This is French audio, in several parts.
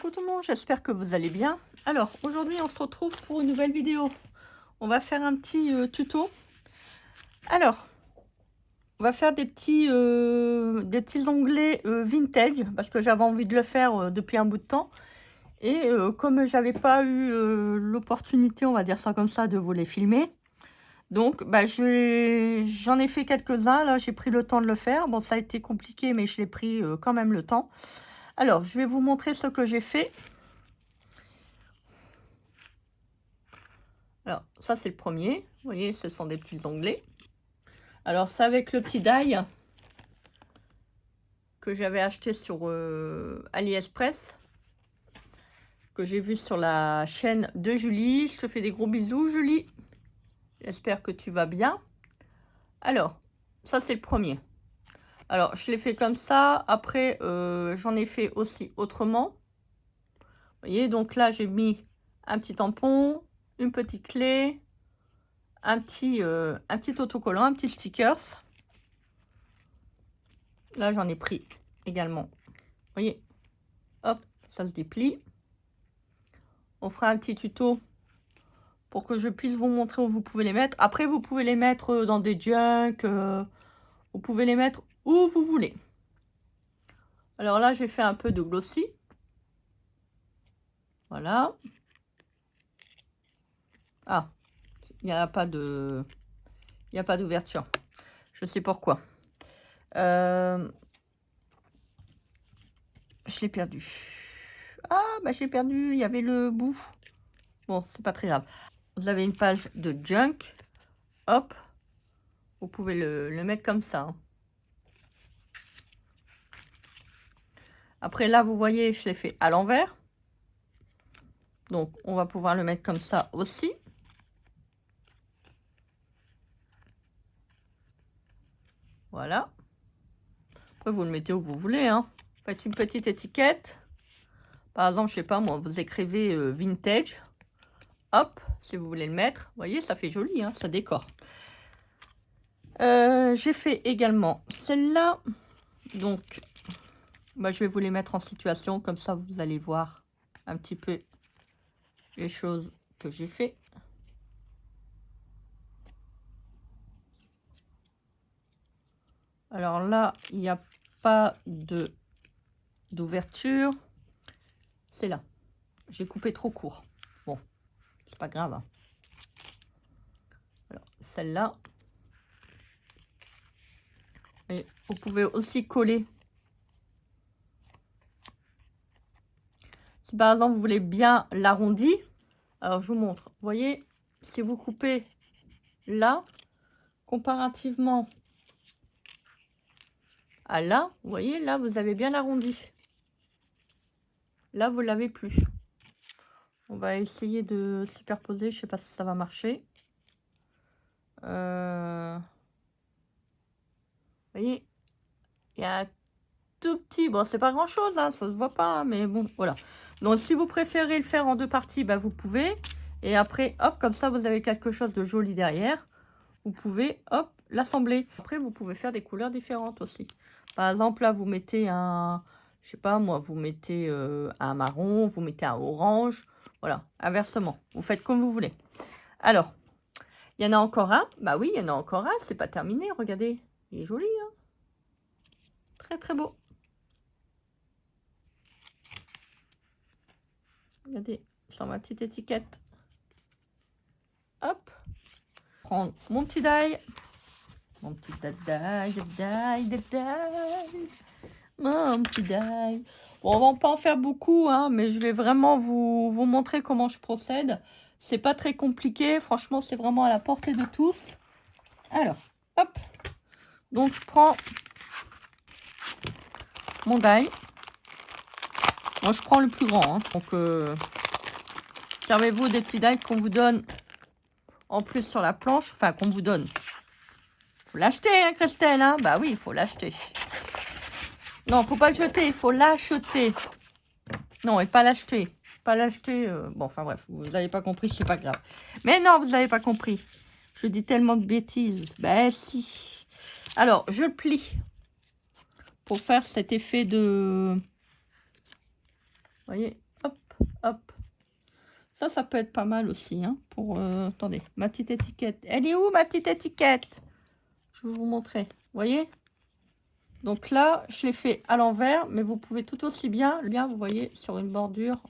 Coucou tout le monde, j'espère que vous allez bien. Alors aujourd'hui on se retrouve pour une nouvelle vidéo. On va faire un petit tuto. Alors on va faire des petits onglets vintage parce que j'avais envie de le faire depuis un bout de temps. Et comme j'avais pas eu l'opportunité, on va dire ça comme ça, de vous les filmer. Donc bah, j'en ai fait quelques-uns, là j'ai pris le temps de le faire. Bon, ça a été compliqué mais je l'ai pris quand même le temps. Alors je vais vous montrer ce que j'ai fait. Alors, ça, c'est le premier. Vous voyez, ce sont des petits onglets. Alors, c'est avec le petit die que j'avais acheté sur AliExpress, que j'ai vu sur la chaîne de Julie. Je te fais des gros bisous, Julie. J'espère que tu vas bien. Alors, ça, c'est le premier. Alors, je l'ai fait comme ça. Après, j'en ai fait aussi autrement. Vous voyez, donc là, j'ai mis un petit tampon, une petite clé, un petit autocollant, un petit stickers. Là, j'en ai pris également. Vous voyez, hop, ça se déplie. On fera un petit tuto pour que je puisse vous montrer où vous pouvez les mettre. Après, vous pouvez les mettre dans des junk. Vous pouvez les mettre où vous voulez. Alors là, j'ai fait un peu de glossy. Voilà. Ah, il n'y a pas de... Il n'y a pas d'ouverture. Je sais pourquoi. Je l'ai perdu. Ah, bah j'ai perdu. Il y avait le bout. Bon, c'est pas très grave. Vous avez une page de junk. Hop. Vous pouvez le mettre comme ça. Hein. Après, là, vous voyez, je l'ai fait à l'envers. Donc, on va pouvoir le mettre comme ça aussi. Voilà. Après, vous le mettez où vous voulez. Hein. Faites une petite étiquette. Par exemple, je sais pas, moi, vous écrivez vintage. Hop, si vous voulez le mettre. Vous voyez, ça fait joli, hein, ça décore. J'ai fait également celle-là. Donc, bah, je vais vous les mettre en situation. Comme ça, vous allez voir un petit peu les choses que j'ai fait. Alors là, il n'y a pas d'ouverture. C'est là. J'ai coupé trop court. Bon, c'est pas grave. Hein. Alors, celle-là. Et vous pouvez aussi coller. Si par exemple, vous voulez bien l'arrondi, alors je vous montre. Vous voyez, si vous coupez là, comparativement à là, vous voyez, là, vous avez bien l'arrondi. Là, vous l'avez plus. On va essayer de superposer. Je ne sais pas si ça va marcher. Vous voyez, il y a un tout petit... Bon, c'est pas grand-chose, hein, ça se voit pas, hein, mais bon, voilà. Donc, si vous préférez le faire en deux parties, bah, vous pouvez. Et après, hop, comme ça, vous avez quelque chose de joli derrière. Vous pouvez, hop, l'assembler. Après, vous pouvez faire des couleurs différentes aussi. Par exemple, là, vous mettez un... Je sais pas, moi, vous mettez un marron, vous mettez un orange. Voilà, inversement. Vous faites comme vous voulez. Alors, il y en a encore un. Bah oui, il y en a encore un. C'est pas terminé, regardez. Il est joli, hein. Très, très beau. Regardez, sur ma petite étiquette. Hop. Prendre mon petit die. Mon petit die. Mon petit die. Bon, on va pas en faire beaucoup, hein, mais je vais vraiment vous montrer comment je procède. C'est pas très compliqué. Franchement, c'est vraiment à la portée de tous. Alors, hop. Donc, je prends mon die. Moi, je prends le plus grand. Hein. Donc, servez-vous des petits die qu'on vous donne en plus sur la planche. Enfin, qu'on vous donne. Faut l'acheter, hein, Christelle. Hein, bah oui, il faut l'acheter. Non, faut pas le jeter. Il faut l'acheter. Non, et pas l'acheter. Pas l'acheter. Bon, enfin bref, vous n'avez pas compris, c'est pas grave. Mais non, vous n'avez pas compris. Je dis tellement de bêtises. Ben si. Alors, je plie pour faire cet effet de... Vous voyez, Hop. Ça peut être pas mal aussi. Hein, pour, attendez, ma petite étiquette. Elle est où, ma petite étiquette? Je vais vous montrer. Vous voyez? Donc là, je l'ai fait à l'envers, mais vous pouvez tout aussi bien, vous voyez, sur une bordure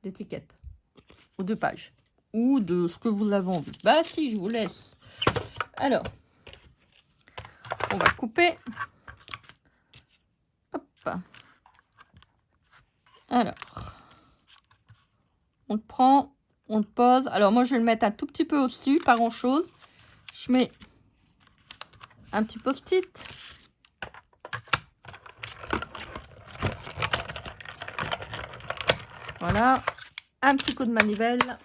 d'étiquette. Ou de page. Ou de ce que vous avez envie. Bah si, je vous laisse. Alors, on va couper. Hop. Alors, on le prend, on le pose. Alors moi, je vais le mettre un tout petit peu au-dessus, pas grand-chose. Je mets un petit post-it. Voilà. Un petit coup de manivelle.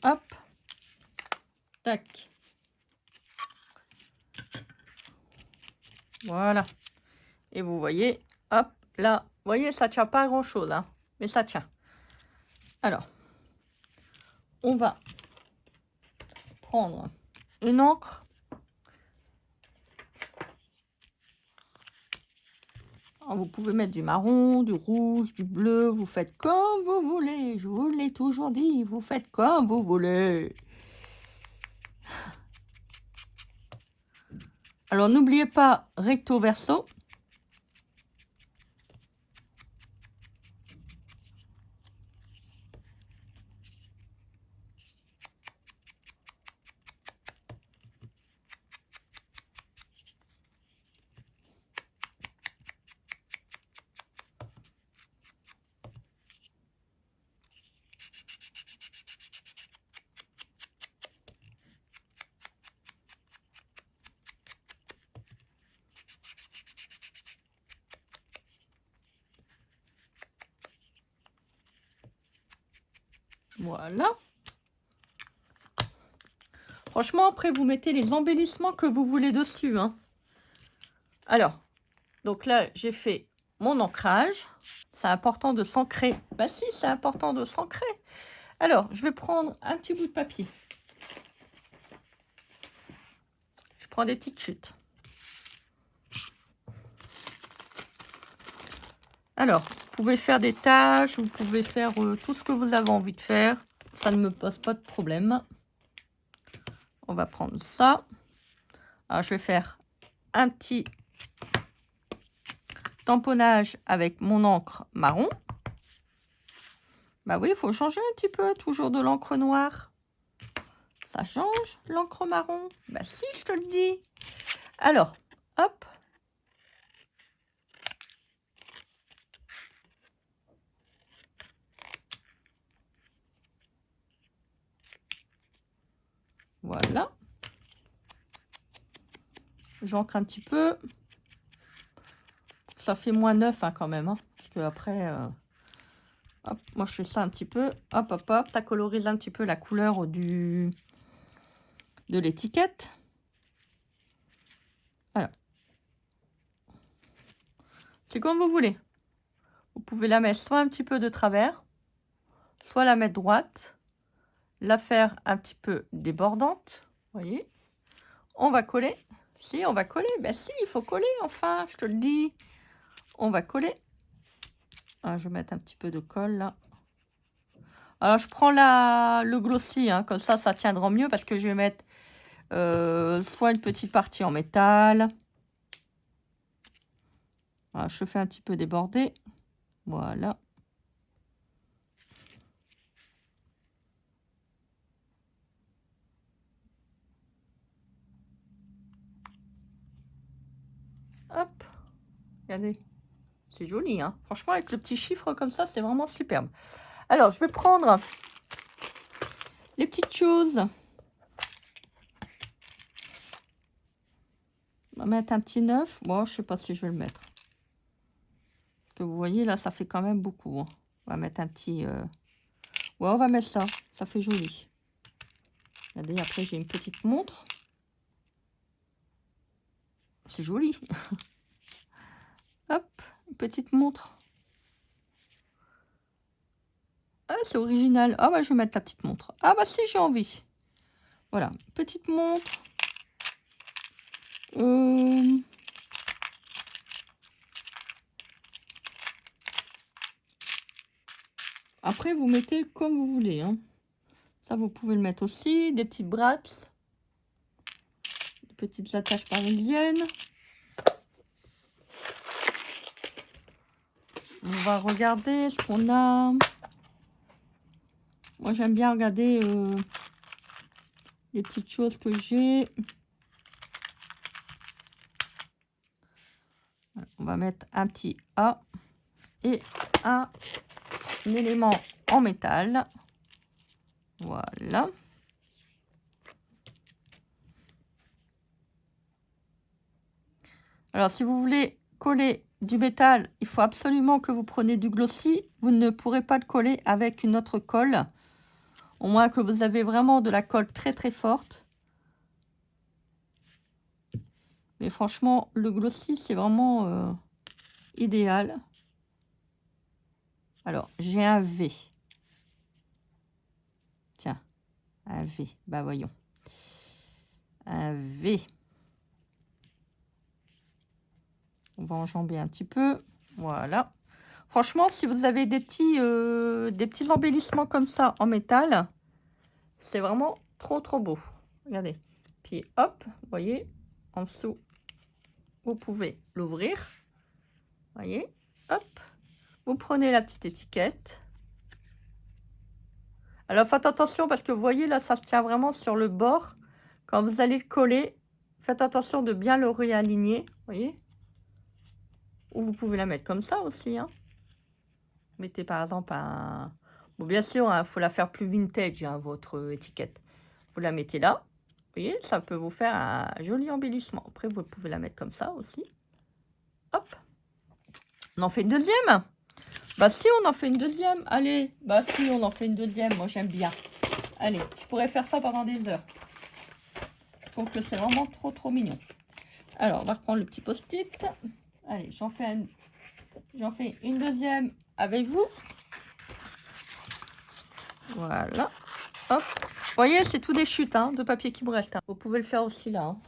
Hop. Tac. Voilà. Et vous voyez, hop, là, vous voyez, ça tient pas grand chose, hein, mais ça tient. Alors, on va prendre une encre. Alors, vous pouvez mettre du marron, du rouge, du bleu, vous faites comme vous voulez. Je vous l'ai toujours dit, vous faites comme vous voulez. Alors, n'oubliez pas recto verso. Voilà. Franchement, après, vous mettez les embellissements que vous voulez dessus. Hein. Alors, donc là, j'ai fait mon ancrage. C'est important de s'ancrer. Bah si, c'est important de s'ancrer. Alors, je vais prendre un petit bout de papier. Je prends des petites chutes. Alors, vous pouvez faire des tâches, vous pouvez faire tout ce que vous avez envie de faire. Ça ne me pose pas de problème. On va prendre ça. Alors, je vais faire un petit tamponnage avec mon encre marron. Bah oui, il faut changer un petit peu, toujours de l'encre noire. Ça change, l'encre marron. Bah si, je te le dis. Alors, hop. Voilà. J'encre un petit peu. Ça fait moins neuf hein, quand même. Hein, parce que après, hop, moi je fais ça un petit peu. Hop, hop, hop. Ça colorise un petit peu la couleur de l'étiquette. Voilà. C'est comme vous voulez. Vous pouvez la mettre soit un petit peu de travers, soit la mettre droite. La faire un petit peu débordante. Vous voyez. On va coller. Si, on va coller. Ben si, il faut coller, enfin, je te le dis. On va coller. Ah, je vais mettre un petit peu de colle, là. Alors, je prends le glossy, hein, comme ça tiendra mieux, parce que je vais mettre soit une petite partie en métal. Voilà, je fais un petit peu déborder. Voilà. Hop. Regardez. C'est joli, hein. Franchement, avec le petit chiffre comme ça, c'est vraiment superbe. Alors, je vais prendre les petites choses. On va mettre un petit 9. Bon, je sais pas si je vais le mettre. Parce que vous voyez, là, ça fait quand même beaucoup. Hein. On va mettre un petit... Ouais, on va mettre ça. Ça fait joli. Regardez, après, j'ai une petite montre. C'est joli. Hop, une petite montre. Ah, c'est original. Ah, bah, je vais mettre la petite montre. Ah, bah, si, j'ai envie. Voilà, petite montre. Après, vous mettez comme vous voulez. Hein. Ça, vous pouvez le mettre aussi. Des petites brattes. Des petites attaches parisiennes. On va regarder ce qu'on a. Moi, j'aime bien regarder les petites choses que j'ai. On va mettre un petit A et un élément en métal. Voilà. Alors, si vous voulez coller du métal, il faut absolument que vous preniez du glossy. Vous ne pourrez pas le coller avec une autre colle. Au moins que vous avez vraiment de la colle très très forte. Mais franchement, le glossy, c'est vraiment idéal. Alors, j'ai un V. Tiens, un V. Bah, voyons. Un V. On va enjamber un petit peu. Voilà. Franchement, si vous avez des petits embellissements comme ça en métal, c'est vraiment trop trop beau. Regardez. Puis hop, vous voyez, en dessous, vous pouvez l'ouvrir. Voyez, hop. Vous prenez la petite étiquette. Alors faites attention parce que vous voyez là, ça se tient vraiment sur le bord. Quand vous allez le coller, faites attention de bien le réaligner. Voyez. Ou vous pouvez la mettre comme ça aussi. Hein. Mettez par exemple un... Bon, bien sûr, il faut la faire plus vintage, hein, votre étiquette. Vous la mettez là. Vous voyez, ça peut vous faire un joli embellissement. Après, vous pouvez la mettre comme ça aussi. Hop. On en fait une deuxième. Bah si, on en fait une deuxième. Allez, bah si, on en fait une deuxième. Moi, j'aime bien. Allez, je pourrais faire ça pendant des heures. Je trouve que c'est vraiment trop, trop mignon. Alors, on va reprendre le petit post-it. Allez, j'en fais une deuxième avec vous. Voilà. Hop. Vous voyez, c'est tout des chutes hein, de papier qui me reste. Hein. Vous pouvez le faire aussi là. Hein.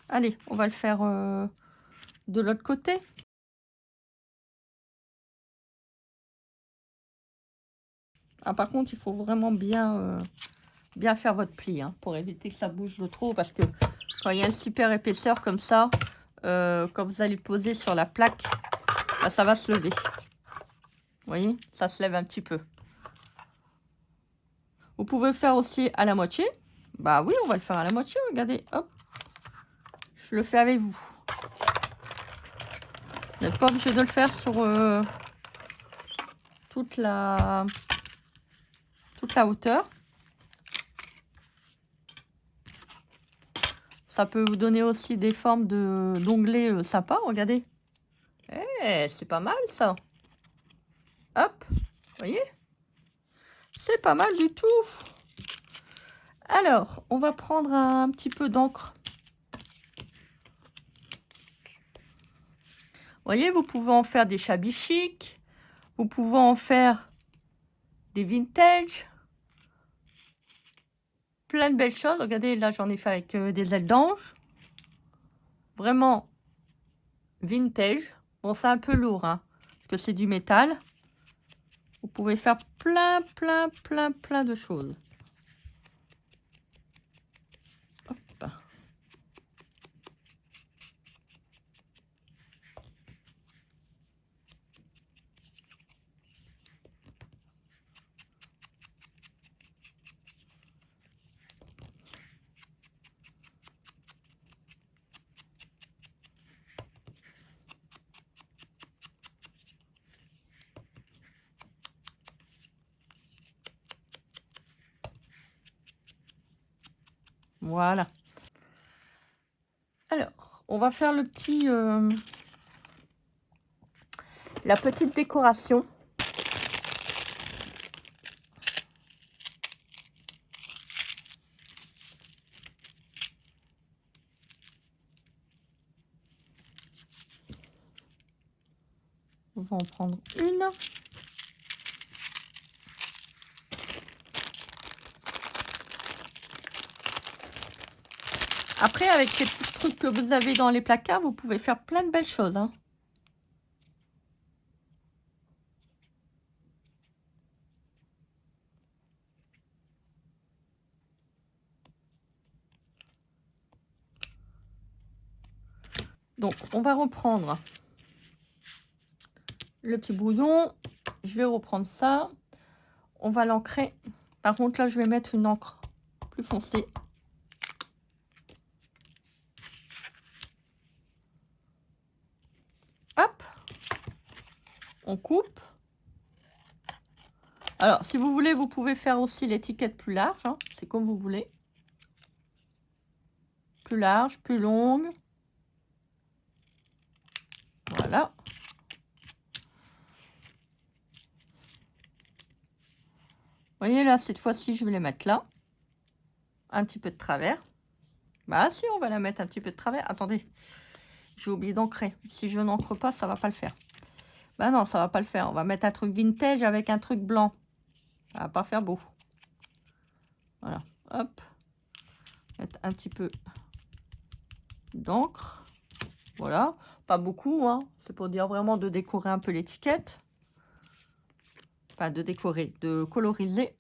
Allez, on va le faire de l'autre côté. Ah, par contre, il faut vraiment bien faire votre pli hein, pour éviter que ça bouge de trop. Parce que quand il y a une super épaisseur comme ça, quand vous allez le poser sur la plaque, bah, ça va se lever. Vous voyez, ça se lève un petit peu. Vous pouvez le faire aussi à la moitié. Bah oui, on va le faire à la moitié. Regardez, hop. Je le fais avec vous. Vous n'êtes pas obligé de le faire sur toute la hauteur. Ça peut vous donner aussi des formes d'onglets sympas. Regardez. Eh, c'est pas mal ça. Hop, vous voyez? C'est pas mal du tout. Alors, on va prendre un petit peu d'encre. Vous voyez, vous pouvez en faire des shabby chic. Vous pouvez en faire des vintage. Plein de belles choses. Regardez, là, j'en ai fait avec des ailes d'ange. Vraiment vintage. Bon, c'est un peu lourd, hein, parce que c'est du métal. Vous pouvez faire plein de choses. Hop. Voilà. Alors, on va faire le petit, la petite décoration. On va en prendre une. Après, avec ces petits trucs que vous avez dans les placards, vous pouvez faire plein de belles choses. Hein. Donc, on va reprendre le petit brouillon. Je vais reprendre ça. On va l'ancrer. Par contre, là, je vais mettre une encre plus foncée. Hop. On coupe. Alors, si vous voulez, vous pouvez faire aussi l'étiquette plus large. Hein. C'est comme vous voulez. Plus large, plus longue. Voilà. Vous voyez là, cette fois-ci, je vais les mettre là. Un petit peu de travers. Bah si, on va la mettre un petit peu de travers. Attendez, j'ai oublié d'ancrer. Si je n'encre pas, ça va pas le faire. Bah non, ça va pas le faire. On va mettre un truc vintage avec un truc blanc. Ça va pas faire beau. Voilà, hop. Mettre un petit peu d'encre. Voilà, pas beaucoup, hein. C'est pour dire vraiment de décorer un peu l'étiquette. Enfin, de décorer, de coloriser.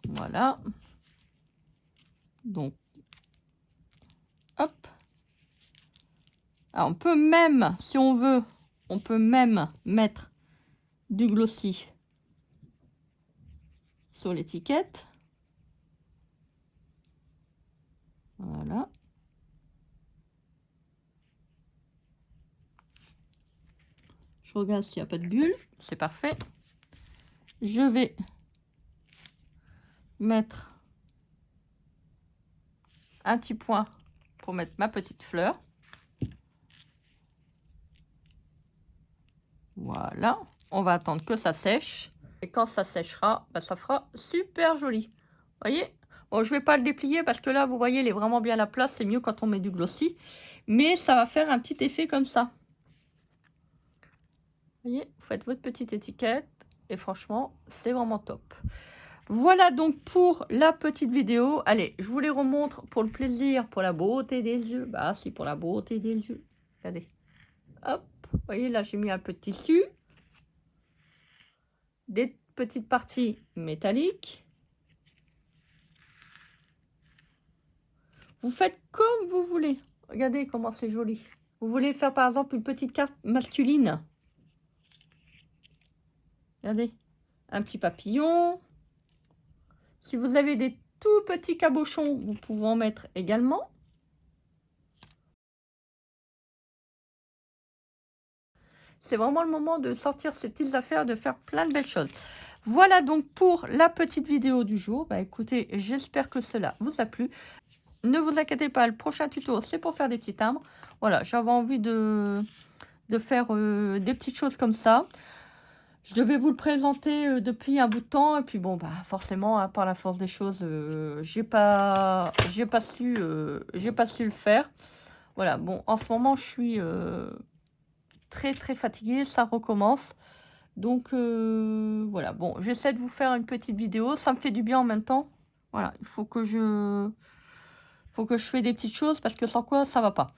Voilà. Donc, hop. Alors, on peut même, si on veut, on peut même mettre du glossy sur l'étiquette. Voilà. Je regarde s'il n'y a pas de bulle. C'est parfait. Je vais mettre un petit point pour mettre ma petite fleur. Voilà. On va attendre que ça sèche. Et quand ça séchera, bah, ça fera super joli. Vous voyez? Bon, je ne vais pas le déplier parce que là, vous voyez, il est vraiment bien à la place. C'est mieux quand on met du glossy. Mais ça va faire un petit effet comme ça. Vous voyez, vous faites votre petite étiquette. Et franchement, c'est vraiment top. Voilà donc pour la petite vidéo. Allez, je vous les remontre pour le plaisir, pour la beauté des yeux. Bah si, pour la beauté des yeux. Regardez. Hop, vous voyez, là, j'ai mis un peu de tissu. Des petites parties métalliques. Vous faites comme vous voulez. Regardez comment c'est joli. Vous voulez faire par exemple une petite carte masculine. Regardez. Un petit papillon. Si vous avez des tout petits cabochons, vous pouvez en mettre également. C'est vraiment le moment de sortir ces petites affaires, de faire plein de belles choses. Voilà donc pour la petite vidéo du jour. Bah écoutez, j'espère que cela vous a plu. Ne vous inquiétez pas, le prochain tuto, c'est pour faire des petits timbres. Voilà, j'avais envie de faire des petites choses comme ça. Je devais vous le présenter depuis un bout de temps. Et puis bon, bah forcément, hein, par la force des choses, j'ai pas su le faire. Voilà, bon, en ce moment, je suis très fatiguée. Ça recommence. Donc, voilà. Bon, j'essaie de vous faire une petite vidéo. Ça me fait du bien en même temps. Voilà, il faut que je fais des petites choses parce que sans quoi, ça va pas.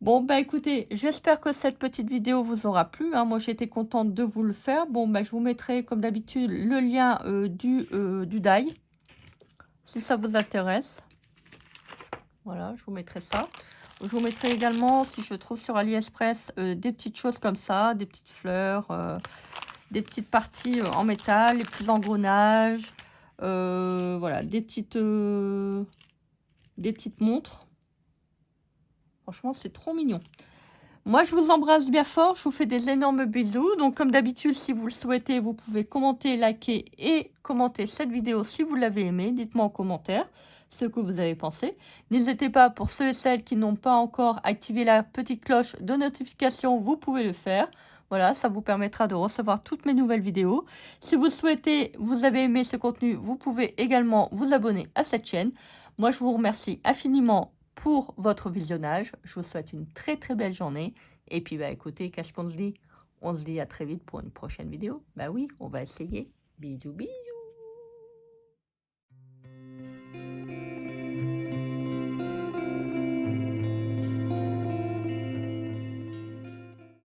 Bon, bah écoutez, j'espère que cette petite vidéo vous aura plu. Hein. Moi, j'étais contente de vous le faire. Bon, bah je vous mettrai, comme d'habitude, le lien du die, si ça vous intéresse. Voilà, je vous mettrai ça. Je vous mettrai également, si je trouve sur AliExpress, des petites choses comme ça, des petites fleurs, des petites parties en métal, les petits engrenages, voilà, des petites montres. Franchement, c'est trop mignon. Moi, je vous embrasse bien fort. Je vous fais des énormes bisous. Donc, comme d'habitude, si vous le souhaitez, vous pouvez commenter, liker et commenter cette vidéo si vous l'avez aimée. Dites-moi en commentaire ce que vous avez pensé. N'hésitez pas, pour ceux et celles qui n'ont pas encore activé la petite cloche de notification, vous pouvez le faire. Voilà, ça vous permettra de recevoir toutes mes nouvelles vidéos. Si vous souhaitez, vous avez aimé ce contenu, vous pouvez également vous abonner à cette chaîne. Moi, je vous remercie infiniment pour votre visionnage. Je vous souhaite une très belle journée. Et puis, bah écoutez, qu'est-ce qu'on se dit? On se dit à très vite pour une prochaine vidéo. Bah oui, on va essayer. Bisous, bisous.